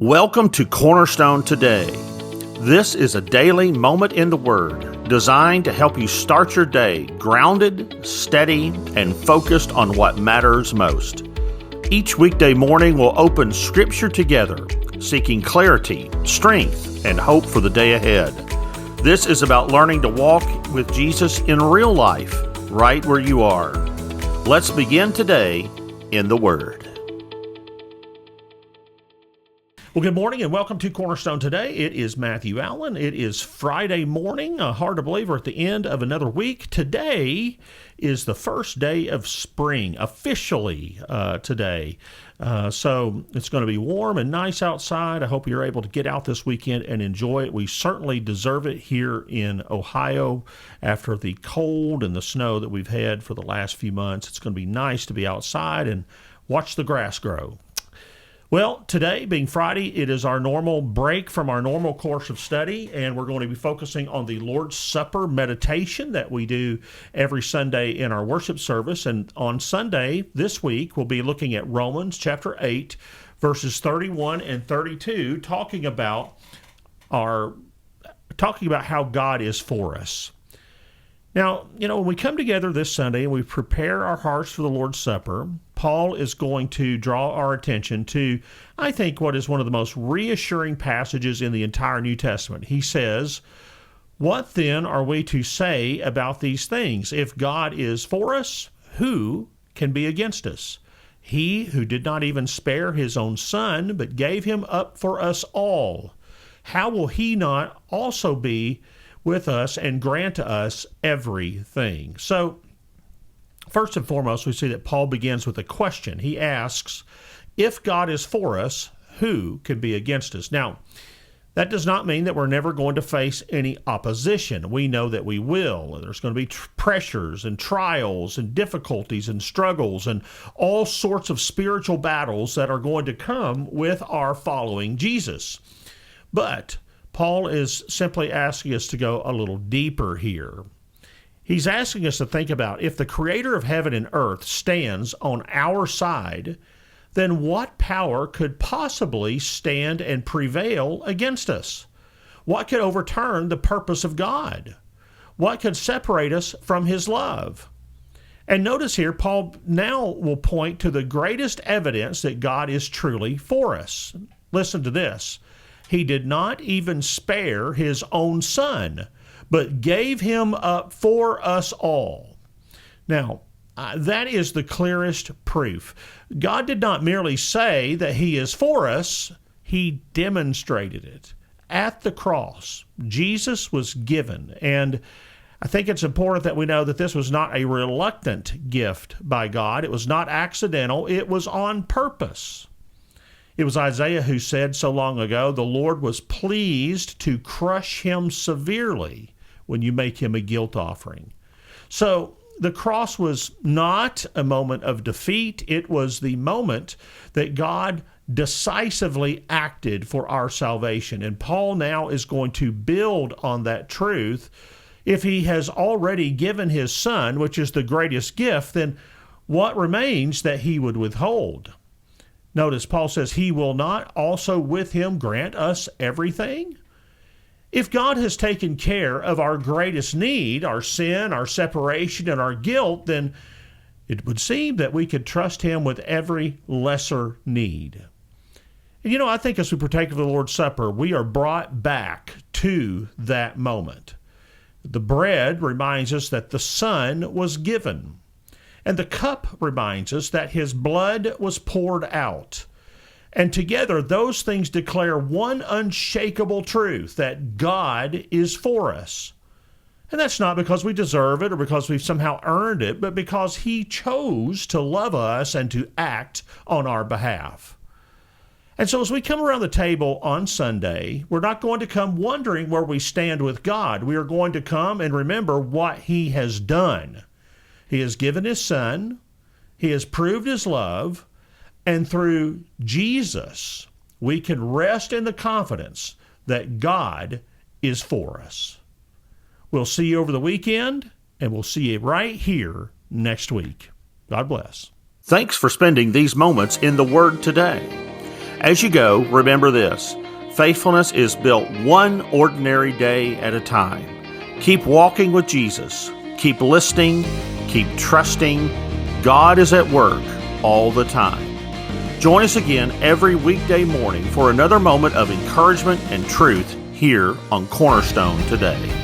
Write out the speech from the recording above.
Welcome to Cornerstone Today. This is a daily moment in the Word designed to help you start your day grounded, steady, and focused on what matters most. Each weekday morning we'll open Scripture together, seeking clarity, strength, and hope for the day ahead. This is about learning to walk with Jesus in real life, right where you are. Let's begin today in the Word. Well, good morning and welcome to Cornerstone Today. It is Matthew Allen. It is Friday morning. Hard to believe we're at the end of another week. Today is the first day of spring, officially today. So it's going to be warm and nice outside. I hope you're able to get out this weekend and enjoy it. We certainly deserve it here in Ohio after the cold and the snow that we've had for the last few months. It's going to be nice to be outside and watch the grass grow. Well, today, being Friday, it is our normal break from our normal course of study, and we're going to be focusing on the Lord's Supper meditation that we do every Sunday in our worship service. And on Sunday this week, we'll be looking at Romans chapter 8, verses 31 and 32, talking about how God is for us. Now, when we come together this Sunday and we prepare our hearts for the Lord's Supper, Paul is going to draw our attention to, I think, what is one of the most reassuring passages in the entire New Testament. He says, "What then are we to say about these things? If God is for us, who can be against us? He who did not even spare his own son, but gave him up for us all, how will he not also be with us and grant to us everything?" So, first and foremost, we see that Paul begins with a question. He asks, if God is for us, who can be against us? Now, that does not mean that we're never going to face any opposition. We know that we will. There's going to be pressures and trials and difficulties and struggles and all sorts of spiritual battles that are going to come with our following Jesus. But Paul is simply asking us to go a little deeper here. He's asking us to think about, if the creator of heaven and earth stands on our side, then what power could possibly stand and prevail against us? What could overturn the purpose of God? What could separate us from his love? And notice here, Paul now will point to the greatest evidence that God is truly for us. Listen to this. He did not even spare his own son, but gave him up for us all. Now, that is the clearest proof. God did not merely say that he is for us, he demonstrated it. At the cross, Jesus was given, and I think it's important that we know that this was not a reluctant gift by God. It was not accidental. It was on purpose. It was Isaiah who said so long ago, "The Lord was pleased to crush him severely when you make him a guilt offering." So the cross was not a moment of defeat. It was the moment that God decisively acted for our salvation. And Paul now is going to build on that truth. If he has already given his son, which is the greatest gift, then what remains that he would withhold? Notice Paul says, he will not also with him grant us everything? If God has taken care of our greatest need, our sin, our separation, and our guilt, then it would seem that we could trust him with every lesser need. And I think as we partake of the Lord's Supper, we are brought back to that moment. The bread reminds us that the Son was given. And the cup reminds us that his blood was poured out. And together, those things declare one unshakable truth, that God is for us. And that's not because we deserve it or because we've somehow earned it, but because he chose to love us and to act on our behalf. And so as we come around the table on Sunday, we're not going to come wondering where we stand with God. We are going to come and remember what he has done. He has given his son, he has proved his love, and through Jesus, we can rest in the confidence that God is for us. We'll see you over the weekend, and we'll see you right here next week. God bless. Thanks for spending these moments in the Word today. As you go, remember this: faithfulness is built one ordinary day at a time. Keep walking with Jesus. Keep listening. Keep trusting. God is at work all the time. Join us again every weekday morning for another moment of encouragement and truth here on Cornerstone Today.